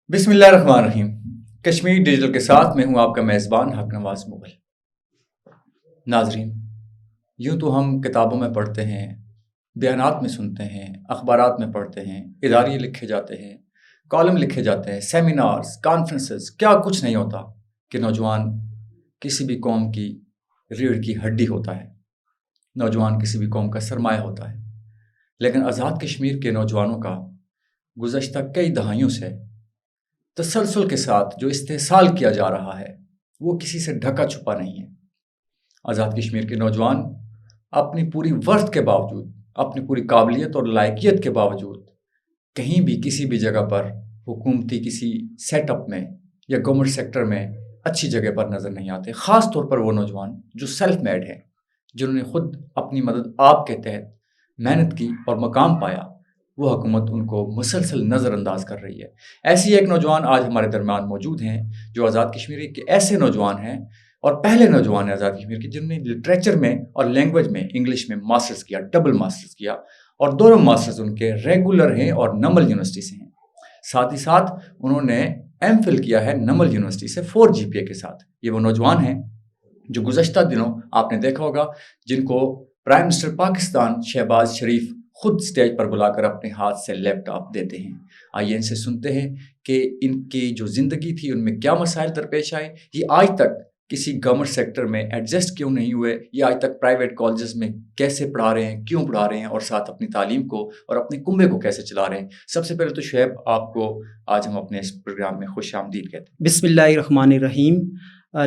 بسم اللہ الرحمن الرحیم۔ کشمیر ڈیجیٹل کے ساتھ میں ہوں آپ کا میزبان حق نواز مغل۔ ناظرین، یوں تو ہم کتابوں میں پڑھتے ہیں، بیانات میں سنتے ہیں، اخبارات میں پڑھتے ہیں، اداریے لکھے جاتے ہیں، کالم لکھے جاتے ہیں، سیمینارز، کانفرنسز، کیا کچھ نہیں ہوتا کہ نوجوان کسی بھی قوم کی ریڑھ کی ہڈی ہوتا ہے، نوجوان کسی بھی قوم کا سرمایہ ہوتا ہے۔ لیکن آزاد کشمیر کے نوجوانوں کا گزشتہ کئی دہائیوں سے تسلسل کے ساتھ جو استحصال کیا جا رہا ہے وہ کسی سے ڈھکا چھپا نہیں ہے۔ آزاد کشمیر کے نوجوان اپنی پوری ورث کے باوجود، اپنی پوری قابلیت اور لائقیت کے باوجود کہیں بھی کسی بھی جگہ پر حکومتی کسی سیٹ اپ میں یا گورنمنٹ سیکٹر میں اچھی جگہ پر نظر نہیں آتے۔ خاص طور پر وہ نوجوان جو سیلف میڈ ہیں، جنہوں نے خود اپنی مدد آپ کے تحت محنت کی اور مقام پایا، وہ حکومت ان کو مسلسل نظر انداز کر رہی ہے۔ ایسی ایک نوجوان آج ہمارے درمیان موجود ہیں جو آزاد کشمیر کے ایسے نوجوان ہیں اور پہلے نوجوان ہیں آزاد کشمیر کے جنہوں نے لٹریچر میں اور لینگویج میں انگلش میں ماسٹرز کیا، ڈبل ماسٹرز کیا، اور دونوں ماسٹرز ان کے ریگولر ہیں اور نمل یونیورسٹی سے ہیں۔ ساتھ ہی ساتھ انہوں نے ایم فل کیا ہے نمل یونیورسٹی سے 4 GPA کے ساتھ۔ یہ وہ نوجوان ہیں جو گزشتہ دنوں آپ نے دیکھا ہوگا جن کو پرائم منسٹر پاکستان شہباز شریف خود سٹیج پر بلا کر اپنے ہاتھ سے لیپ ٹاپ دیتے ہیں۔ آئیے ان سے سنتے ہیں کہ ان کی جو زندگی تھی ان میں کیا مسائل درپیش آئے، یہ آج تک کسی گورنمنٹ سیکٹر میں ایڈجسٹ کیوں نہیں ہوئے، یہ آج تک پرائیویٹ کالجز میں کیسے پڑھا رہے ہیں، کیوں پڑھا رہے ہیں، اور ساتھ اپنی تعلیم کو اور اپنے کنبے کو کیسے چلا رہے ہیں۔ سب سے پہلے تو شعیب، آپ کو آج ہم اپنے اس پروگرام میں خوش آمدید کہتے ہیں۔ بسم اللہ الرحمن الرحیم۔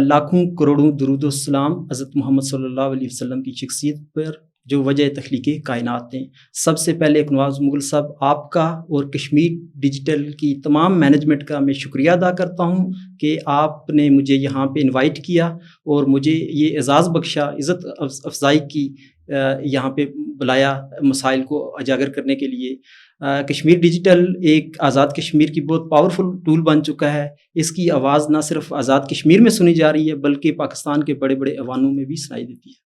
لاکھوں کروڑوں درود و السلام حضرت محمد صلی اللہ علیہ وسلم کی شخصیت پر جو وجہ تخلیق کائنات ہیں۔ سب سے پہلے ایک نواز مغل صاحب، آپ کا اور کشمیر ڈیجیٹل کی تمام مینجمنٹ کا میں شکریہ ادا کرتا ہوں کہ آپ نے مجھے یہاں پہ انوائٹ کیا اور مجھے یہ اعزاز بخشا، عزت افزائی کی، یہاں پہ بلایا مسائل کو اجاگر کرنے کے لیے۔ کشمیر ڈیجیٹل ایک آزاد کشمیر کی بہت پاورفل ٹول بن چکا ہے۔ اس کی آواز نہ صرف آزاد کشمیر میں سنی جا رہی ہے بلکہ پاکستان کے بڑے بڑے ایوانوں میں بھی سنائی دیتی ہے۔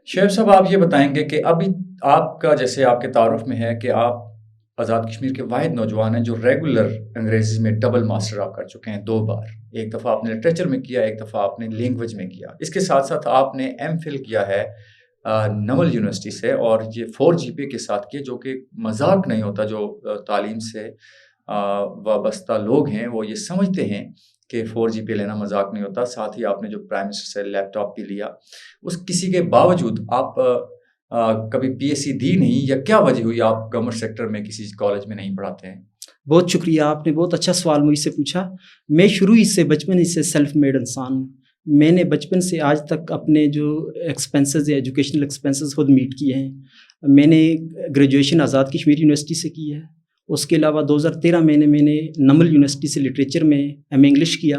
شعیب صاحب، آپ یہ بتائیں گے کہ ابھی آپ کا جیسے آپ کے تعارف میں ہے کہ آپ آزاد کشمیر کے واحد نوجوان ہیں جو ریگولر انگریزی میں ڈبل ماسٹر آپ کر چکے ہیں 2 بار۔ ایک دفعہ آپ نے لٹریچر میں کیا، ایک دفعہ آپ نے لینگویج میں کیا۔ اس کے ساتھ ساتھ آپ نے ایم فل کیا ہے نمل یونیورسٹی سے، اور یہ 4 GPA کے ساتھ کیا، جو کہ مذاق نہیں ہوتا۔ جو تعلیم سے وابستہ لوگ ہیں وہ یہ سمجھتے ہیں کہ 4 GPA لینا مذاق نہیں ہوتا۔ ساتھ ہی آپ نے جو پرائم منسٹر سے لیپ ٹاپ بھی لیا، اس کسی کے باوجود آپ کبھی PSC دی نہیں، یا کیا وجہ ہوئی آپ گورنمنٹ سیکٹر میں کسی کالج میں نہیں پڑھاتے ہیں؟ بہت شکریہ، آپ نے بہت اچھا سوال مجھ سے پوچھا۔ میں شروع ہی سے بچپن ہی سے سیلف میڈ انسان ہوں۔ میں نے بچپن سے آج تک اپنے جو ایکسپینسز یا ایجوکیشنل ایکسپینسز خود میٹ کیے ہیں۔ میں نے گریجویشن آزاد کشمیر یونیورسٹی سے کی ہے۔ اس کے علاوہ 2013 میں نے نمل یونیورسٹی سے لٹریچر میں ایم انگلش کیا۔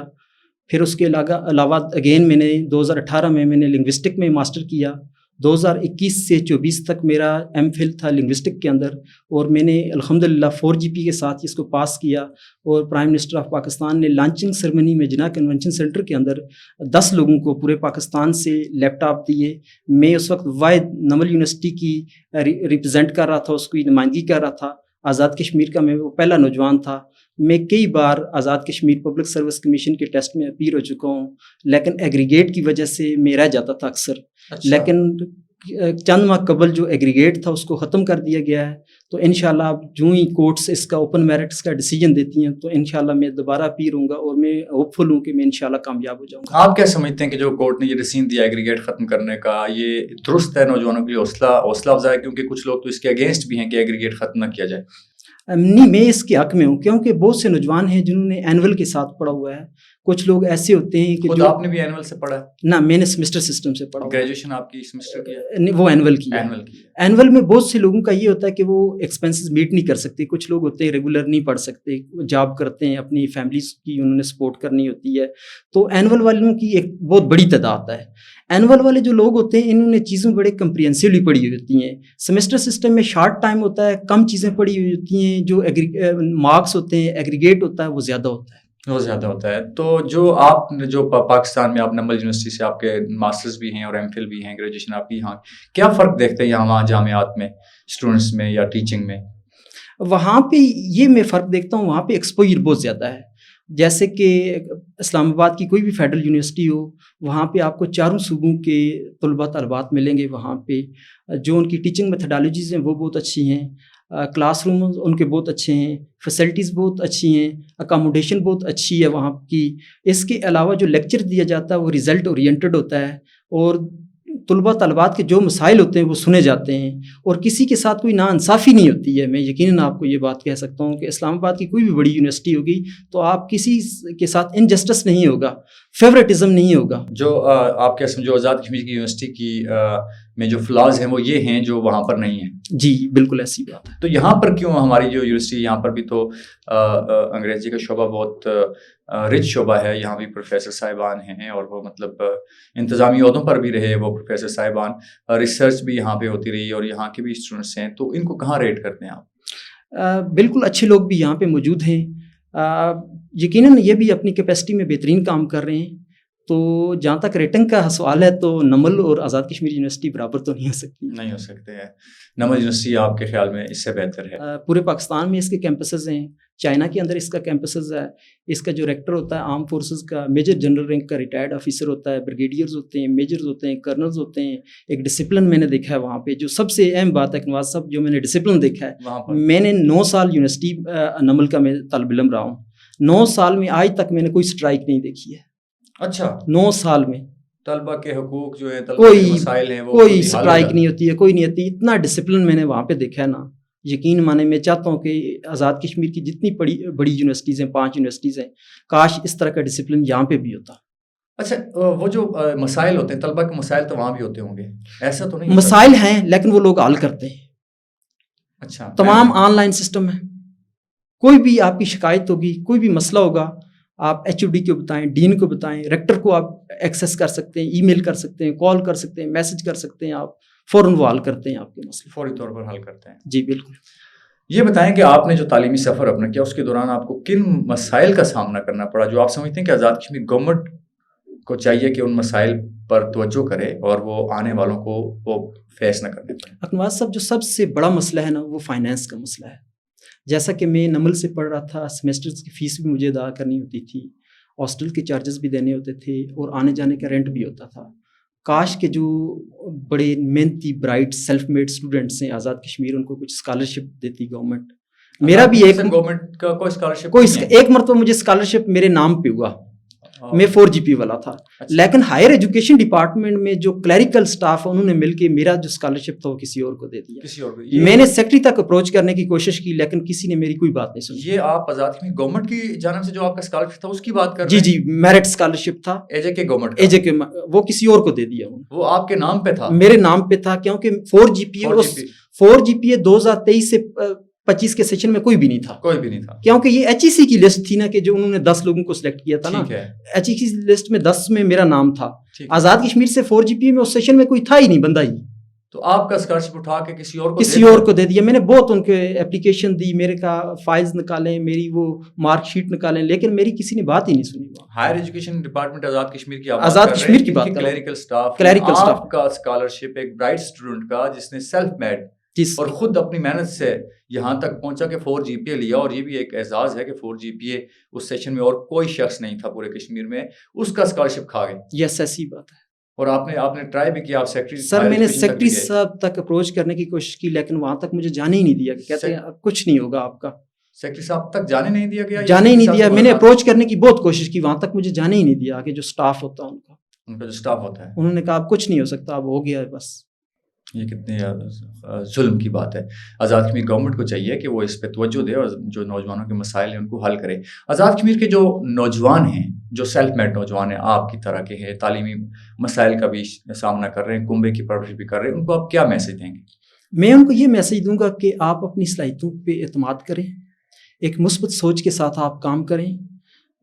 پھر اس کے علاوہ اگین میں نے 2018 میں نے لنگوسٹک میں ماسٹر کیا۔ 2021 سے 24 تک میرا ایم فل تھا لنگوسٹک کے اندر، اور میں نے الحمدللہ 4 GPA کے ساتھ اس کو پاس کیا، اور پرائم منسٹر آف پاکستان نے لانچنگ سرمنی میں جناح کنونشن سینٹر کے اندر 10 لوگوں کو پورے پاکستان سے لیپ ٹاپ دیے۔ میں اس وقت واحد نمل یونیورسٹی کی ریپرزینٹ کر رہا تھا، اس کی نمائندگی کر رہا تھا۔ آزاد کشمیر کا میں وہ پہلا نوجوان تھا۔ میں کئی بار Azad Kashmir public service commission کے ٹیسٹ میں اپیئر ہو چکا ہوں، لیکن ایگریگیٹ کی وجہ سے میں رہ جاتا تھا اکثر۔ لیکن چند ماہ قبل جو ایگریگیٹ تھا اس کو ختم کر دیا گیا ہے، تو انشاءاللہ اب جو ہی کورٹس اس کا اوپن میرٹس کا ڈیسیجن دیتی ہیں تو انشاءاللہ میں دوبارہ اپیئر ہوں گا، اور میں ہوپ فل ہوں کہ میں انشاءاللہ کامیاب ہو جاؤں گا۔ آپ کیا سمجھتے ہیں کہ جو کورٹ نے یہ ڈیسیژن دیا ایگریگیٹ ختم کرنے کا، یہ درست ہے نوجوانوں کے لیے حوصلہ افزا ہے؟ کیونکہ کچھ لوگ تو اس کے اگینسٹ بھی ہیں کہ ایگریگیٹ ختم نہ کیا جائے۔ نہیں، میں اس کے حق میں ہوں، کیونکہ بہت سے نوجوان ہیں جنہوں نے اینول کے ساتھ پڑھا ہوا ہے۔ کچھ لوگ ایسے ہوتے ہیں کہ خود آپ نے بھی اینول سے پڑھا ہے؟ نہ، میں نے سیمسٹر سسٹم سے پڑھا۔ گریجویشن آپ کی سیمسٹر کی ہے؟ وہ اینول کی ہے۔ اینول میں بہت سے لوگوں کا یہ ہوتا ہے کہ وہ ایکسپینسز میٹ نہیں کر سکتے۔ کچھ لوگ ہوتے ہیں ریگولر نہیں پڑھ سکتے، جاب کرتے ہیں، اپنی فیملیز کی انہوں نے سپورٹ کرنی ہوتی ہے، تو اینول والوں کی ایک بہت بڑی تعداد ہے۔ اینول والے جو لوگ ہوتے ہیں انہوں نے چیزیں بڑے کمپریہنسولی پڑھی ہوئی ہوتی ہیں۔ سیمسٹر سسٹم میں شارٹ ٹائم ہوتا ہے، کم چیزیں پڑھی ہوئی ہوتی ہیں، جو مارکس ہوتے ہیں، ایگریگیٹ ہوتا ہے، وہ زیادہ ہوتا ہے۔ وہ زیادہ ہوتا ہے۔ تو جو آپ جو پاکستان میں آپ نمل یونیورسٹی سے آپ کے ماسٹرز بھی ہیں اور ایم فل بھی ہیں، گریجویشن آپ کی، یہاں کیا فرق دیکھتے ہیں یہاں جامعات میں اسٹوڈنٹس میں یا ٹیچنگ میں؟ وہاں پہ یہ میں فرق دیکھتا ہوں، وہاں پہ ایکسپوجر بہت زیادہ ہے۔ جیسے کہ اسلام آباد کی کوئی بھی فیڈرل یونیورسٹی ہو، وہاں پہ آپ کو چاروں صوبوں کے طلباء طالبات ملیں گے. وہاں پہ جو ان کی ٹیچنگ میتھڈالوجیز ہیں وہ بہت اچھی ہیں، کلاس روم ان کے بہت اچھے ہیں، فیسلٹیز بہت اچھی ہیں، اکاموڈیشن بہت اچھی ہے وہاں کی. اس کے علاوہ جو لیکچر دیا جاتا ہے وہ رزلٹ اورینٹڈ ہوتا ہے، اور طلباء طالبات کے جو مسائل ہوتے ہیں وہ سنے جاتے ہیں، اور کسی کے ساتھ کوئی ناانصافی نہیں ہوتی ہے. میں یقیناً آپ کو یہ بات کہہ سکتا ہوں کہ اسلام آباد کی کوئی بھی بڑی یونیورسٹی ہوگی تو آپ کسی کے ساتھ انجسٹس نہیں ہوگا، فیوریٹزم نہیں ہوگا. جو آپ کیا سمجھو آزاد کشمیر کی یونیورسٹی کی میں جو فلاز ہیں وہ یہ ہیں جو وہاں پر نہیں ہیں؟ جی بالکل ایسی بات ہے. تو یہاں پر کیوں ہماری جو یونیورسٹی یہاں پر بھی تو انگریزی کا شعبہ بہت رچ شعبہ ہے، یہاں بھی پروفیسر صاحبان ہیں اور وہ مطلب انتظامی عہدوں پر بھی رہے وہ پروفیسر صاحبان، ریسرچ بھی یہاں پہ ہوتی رہی اور یہاں کے بھی اسٹوڈنٹس ہیں، تو ان کو کہاں ریٹ کرتے ہیں آپ؟ بالکل اچھے لوگ بھی یہاں پہ موجود ہیں، یقیناً یہ بھی اپنی کیپیسٹی میں بہترین کام کر رہے ہیں. تو جہاں تک ریٹنگ کا سوال ہے تو نمل اور آزاد کشمیر یونیورسٹی برابر تو نہیں ہو سکتی. نہیں ہو سکتے ہیں. نمل یونیورسٹی آپ کے خیال میں اس سے بہتر ہے؟ پورے پاکستان میں اس کے کیمپسز ہیں، چائنا کے اندر اس کا کیمپسز ہے. اس کا جو ریکٹر ہوتا ہے آرم فورسز کا میجر جنرل رینک کا ریٹائرڈ آفیسر ہوتا ہے، بریگیڈیئرز ہوتے ہیں، میجرز ہوتے ہیں، کرنلز ہوتے ہیں. ایک ڈسپلن میں نے دیکھا ہے وہاں پہ، جو سب سے اہم بات ہے نواز صاحب، جو میں نے ڈسپلن دیکھا ہے. میں نے 9 سال یونیورسٹی نمل کا میں طالب علم رہا ہوں، 9 سال میں آج تک میں نے کوئی اسٹرائک نہیں دیکھی ہے. اچھا، 9 سال میں طلبہ کے حقوق جو ہیں، طلبہ کے مسائل ہیں، وہ کوئی اسٹرائک نہیں ہوتی ہے، کوئی نہیں ہوتی. اتنا ڈسپلن میں نے وہاں پہ دیکھا ہے نا، یقین مانے. میں چاہتا ہوں کہ آزاد کشمیر کی جتنی بڑی یونیورسٹیز ہیں، 5 یونیورسٹیز ہیں، کاش اس طرح کا ڈسپلن یہاں پہ بھی ہوتا. اچھا، وہ جو مسائل ہوتے ہیں طلبہ کے مسائل تو وہاں بھی ہوتے ہوں گے، ایسا تو نہیں؟ مسائل ہیں لیکن وہ لوگ حل کرتے ہیں. اچھا، تمام آن لائن سسٹم ہے. کوئی بھی آپ کی شکایت ہوگی، کوئی بھی مسئلہ ہوگا، آپ ایچ او ڈی کو بتائیں، ڈین کو بتائیں، ریکٹر کو آپ ایکسیس کر سکتے ہیں، ای میل کر سکتے ہیں، کال کر سکتے ہیں، میسج کر سکتے ہیں. آپ فوراً وہ حل کرتے ہیں آپ کے مسئلے، فوری طور پر حل کرتے ہیں. جی بالکل. یہ بتائیں کہ آپ نے جو تعلیمی سفر اپنا کیا اس کے دوران آپ کو کن مسائل کا سامنا کرنا پڑا جو آپ سمجھتے ہیں کہ آزاد کشمیر گورنمنٹ کو چاہیے کہ ان مسائل پر توجہ کرے اور وہ آنے والوں کو وہ فیس نہ کرنے پڑے؟ اکنواز صاحب، جو سب سے بڑا مسئلہ ہے نا وہ فائنینس کا مسئلہ ہے. جیسا کہ میں نمل سے پڑھ رہا تھا، سیمیسٹرز کی فیس بھی مجھے ادا کرنی ہوتی تھی، ہاسٹل کے چارجز بھی دینے ہوتے تھے، اور آنے جانے کا رینٹ بھی ہوتا تھا. کاش کے جو بڑے محنتی برائٹ سیلف میڈ اسٹوڈنٹس ہیں آزاد کشمیر، ان کو کچھ اسکالرشپ دیتی گورنمنٹ. میرا بھی گورنمنٹ کا کوئی اسکالرشپ ایک مرتبہ مجھے اسکالرشپ میرے نام پہ ہوا، میں 4 GP والا تھا. لیکن ہائر ایجوکیشن ڈپارٹمنٹ میں جو کلیریکل سٹاف انہوں نے مل کے میرا جو اسکالرشپ تھا وہ کسی اور کو دے دیا. کسی اور کو؟ میں نے سیکرٹری تک اپروچ کرنے کی کوشش کی لیکن کسی نے میری کوئی بات نہیں سنی. یہ آپ آزاد کشمیر گورنمنٹ کی جانب سے جو آپ کا اسکالرشپ تھا اس کی بات کر رہے ہیں؟ جی میرٹ اسکالرشپ تھا اے جے کے گورنمنٹ، اے جے کے، وہ کسی اور کو دے دیا. وہ آپ کے نام پہ تھا؟ میرے نام پہ تھا، کیونکہ 4 GPA 2023 سے 25 کے سیشن میں کوئی بھی نہیں تھا. کیونکہ یہ ایچ ای سی کی لسٹ تھی نا، کہ جو انہوں نے 10 لوگوں کو سلیکٹ کیا تھا نا، ایچ ای سی لسٹ میں 10 میں میرا نام تھا. آزاد کشمیر سے 4 GPA میں اس سیشن میں کوئی تھا ہی نہیں بندہ ہی. تو آپ کا اسکالرشپ اٹھا کے کسی اور کو دے دیا. میں نے بہت ان کے اپلیکیشن دی، میرے کا فائلز نکالیں، میری وہ مارک شیٹ نکالیں، لیکن میری کسی نے بات ہی نہیں سنی. Higher education department Azad Kashmir کی بات، کلیریکل سٹاف، آپ کا اسکالرشپ ایک برائٹ اسٹوڈنٹ کا جس نے سیلف میڈ اور خود اپنی محنت سے یہاں تک پہنچا کہ 4 GPA لیا، اور یہ بھی ایک اعزاز ہے کہ 4 GPA اس سیشن میں اور کوئی شخص نہیں تھا پورے کشمیر میں، اس کا اسکالرشپ کھا گئے. یس، ایسی بات ہے. اور آپ نے ٹرائی بھی کیا؟ آپ سیکرٹری؟ سر میں نے سیکرٹری صاحب تک اپروچ کرنے کی کوشش کی لیکن وہاں تک مجھے جانے ہی نہیں دیا. کہتے ہیں کچھ نہیں ہوگا آپ کا. سیکرٹری صاحب تک جانے نہیں دیا گیا؟ جانے ہی نہیں دیا. میں نے اپروچ کرنے کی بہت کوشش کی، وہاں تک مجھے جانے ہی نہیں دیا. کہ جو سٹاف ہوتا ہے ان کا جو سٹاف ہوتا ہے، انہوں نے کہا اب کچھ نہیں ہو سکتا، اب ہو گیا بس. یہ کتنے ظلم کی بات ہے. آزاد کشمیر گورنمنٹ کو چاہیے کہ وہ اس پہ توجہ دے اور جو نوجوانوں کے مسائل ہیں ان کو حل کرے. آزاد کشمیر کے جو نوجوان ہیں، جو سیلف میڈ نوجوان ہیں، آپ کی طرح کے ہیں، تعلیمی مسائل کا بھی سامنا کر رہے ہیں، کنبے کی پرورش بھی کر رہے ہیں، ان کو آپ کیا میسج دیں گے؟ میں ان کو یہ میسج دوں گا کہ آپ اپنی صلاحیتوں پہ اعتماد کریں، ایک مثبت سوچ کے ساتھ آپ کام کریں،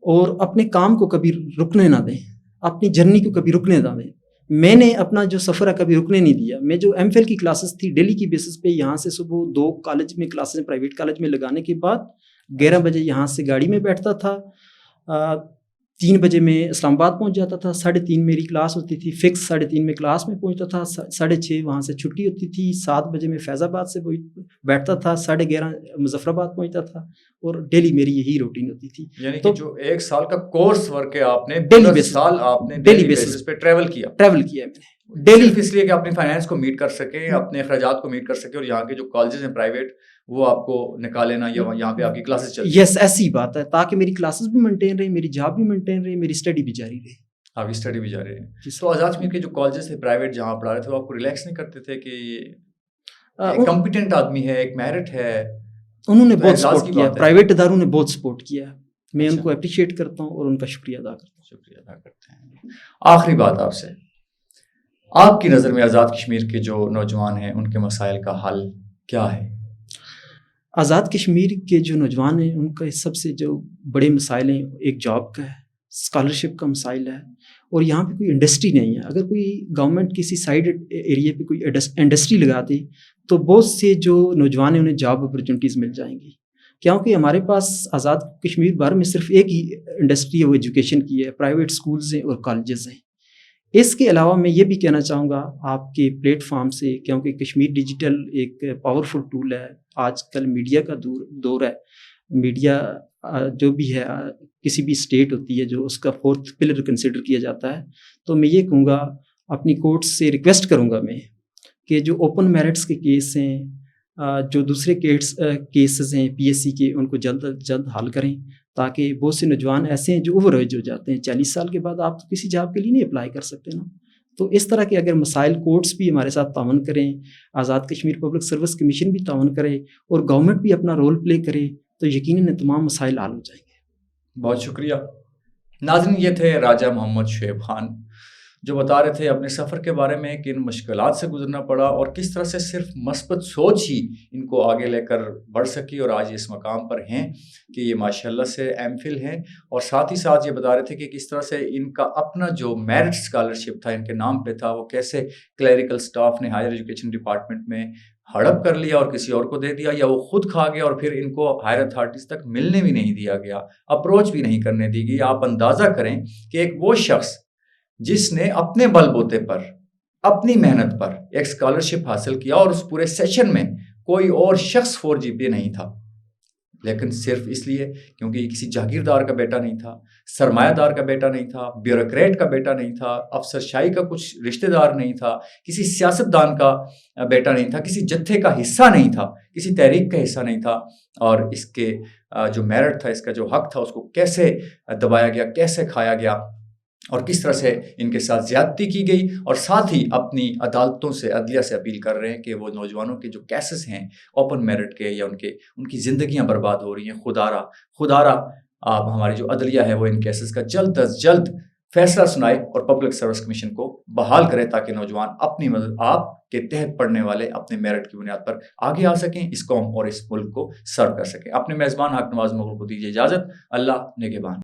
اور اپنے کام کو کبھی رکنے نہ دیں، اپنی جرنی کو کبھی رکنے نہ دیں. میں نے اپنا جو سفر ہے کبھی رکنے نہیں دیا. میں جو ایم فل کی کلاسز تھی ڈیلی کی بیسس پہ، یہاں سے صبح 2 کالج میں کلاسز پرائیویٹ کالج میں لگانے کے بعد 11 بجے یہاں سے گاڑی میں بیٹھتا تھا، 3 بجے میں اسلام آباد پہنچ جاتا تھا، 3:30 میری کلاس ہوتی تھی، فکس 3:30 میں کلاس میں پہنچتا تھا، 6:30 وہاں سے چھٹی ہوتی تھی، 7 بجے میں فیض آباد سے بیٹھتا تھا، 11:30 مظفر آباد پہنچتا تھا، اور ڈیلی میری یہی روٹین ہوتی تھی. یعنی کہ جو 1 سال کا کورس ورک ہے آپ نے ڈیلی سال آپ نے ڈیلی بیسس پہ ٹریول کیا ہے میں نے ڈیلی، اس لیے کہ اپنی فائنینس کو میٹ کر سکے، اپنے اخراجات کو میٹ کر سکے، اور یہاں کے جو کالجز ہیں پرائیویٹ وہ آپ کو نکالے نا، یا یہاں پہ آپ کی کلاسز چل یس ایسی بات ہے، تاکہ میری کلاسز بھی مینٹین رہے، میری جاب بھی مینٹین رہے، میری اسٹڈی بھی جاری رہے. آپ کی اسٹڈی بھی جاری رہے. تو آزاد کشمیر کے جو کالجز تھے پرائیویٹ جہاں پڑھا رہے تھے، وہ آپ کو ریلیکس نہیں کرتے تھے کہ یہ کمپیٹنٹ آدمی ہے، ایک میرٹ ہے؟ انہوں نے بہت سپورٹ کیا، پرائیویٹ اداروں نے بہت سپورٹ کیا، میں ان کو اپریشیٹ کرتا ہوں اور ان کا شکریہ ادا کرتا ہوں. شکریہ ادا کرتے ہیں. آخری بات آپ سے، آپ کی نظر میں آزاد کشمیر کے جو نوجوان ہیں ان کے مسائل کا حل کیا ہے؟ آزاد کشمیر کے جو نوجوان ہیں ان کا سب سے جو بڑے مسائل ہیں، ایک جاب کا ہے، اسکالرشپ کا مسائل ہے، اور یہاں پہ کوئی انڈسٹری نہیں ہے. اگر کوئی گورنمنٹ کسی سائڈ ایریا پہ کوئی انڈسٹری لگاتی تو بہت سے جو نوجوان ہیں انہیں جاب اپرچونیٹیز مل جائیں گی، کیونکہ ہمارے پاس آزاد کشمیر بھر میں صرف ایک ہی انڈسٹری ہے، وہ ایجوکیشن کی ہے، پرائیویٹ اسکولز ہیں اور کالجز ہیں. اس کے علاوہ میں یہ بھی کہنا چاہوں گا آپ کے پلیٹ فارم سے، کیونکہ کشمیر ڈیجیٹل ایک پاورفل ٹول ہے. آج کل میڈیا کا دور ہے، میڈیا جو بھی ہے کسی بھی اسٹیٹ ہوتی ہے جو اس کا 4th پلر کنسیڈر کیا جاتا ہے. تو میں یہ کہوں گا، اپنی کورٹس سے ریکویسٹ کروں گا میں کہ جو اوپن میرٹس کے کیس ہیں، جو دوسرے کیسز ہیں PSC کے، ان کو جلد از جلد حل کریں، تاکہ بہت سے نوجوان ایسے ہیں جو اوور ایج ہو جاتے ہیں. 40 سال کے بعد آپ کسی جاب کے لیے نہیں اپلائی کر سکتے نا. تو اس طرح کے اگر مسائل کورٹس بھی ہمارے ساتھ تعاون کریں، Azad Kashmir public service commission بھی تعاون کرے، اور گورنمنٹ بھی اپنا رول پلے کرے، تو یقیناً تمام مسائل حل ہو جائیں گے. بہت شکریہ. ناظرین، یہ تھے راجہ محمد شعیب خان جو بتا رہے تھے اپنے سفر کے بارے میں، کن مشکلات سے گزرنا پڑا اور کس طرح سے صرف مثبت سوچ ہی ان کو آگے لے کر بڑھ سکی، اور آج اس مقام پر ہیں کہ یہ ماشاءاللہ سے MPhil ہیں. اور ساتھ ہی ساتھ یہ بتا رہے تھے کہ کس طرح سے ان کا اپنا جو میرٹ اسکالرشپ تھا ان کے نام پہ تھا، وہ کیسے کلیریکل سٹاف نے ہائر ایجوکیشن ڈپارٹمنٹ میں ہڑپ کر لیا اور کسی اور کو دے دیا، یا وہ خود کھا گیا اور پھر ان کو ہائر اتھارٹیز تک ملنے بھی نہیں دیا گیا، اپروچ بھی نہیں کرنے دی گئی. آپ اندازہ کریں کہ ایک وہ شخص جس نے اپنے بل بوتے پر، اپنی محنت پر ایک اسکالرشپ حاصل کیا، اور اس پورے سیشن میں کوئی اور شخص 4 GPA نہیں تھا، لیکن صرف اس لیے کیونکہ یہ کسی جاگیردار کا بیٹا نہیں تھا، سرمایہ دار کا بیٹا نہیں تھا، بیوروکریٹ کا بیٹا نہیں تھا، افسر شاہی کا کچھ رشتہ دار نہیں تھا، کسی سیاست دان کا بیٹا نہیں تھا، کسی جتھے کا حصہ نہیں تھا، کسی تحریک کا حصہ نہیں تھا، اور اس کے جو میرٹ تھا، اس کا جو حق تھا، اس کو کیسے دبایا گیا، کیسے کھایا گیا، اور کس طرح سے ان کے ساتھ زیادتی کی گئی. اور ساتھ ہی اپنی عدالتوں سے، عدلیہ سے اپیل کر رہے ہیں کہ وہ نوجوانوں کے جو کیسز ہیں اوپن میرٹ کے، یا ان کی زندگیاں برباد ہو رہی ہیں، خدارہ آپ ہماری جو عدلیہ ہے وہ ان کیسز کا جلد از جلد فیصلہ سنائے اور پبلک سروس کمیشن کو بحال کرے، تاکہ نوجوان اپنی مدد آپ کے تحت پڑھنے والے اپنے میرٹ کی بنیاد پر آگے آ سکیں، اس قوم اور اس ملک کو سرو کر سکیں. اپنے میزبان حق نواز مغل کو دیجیے اجازت. اللہ نگہبان.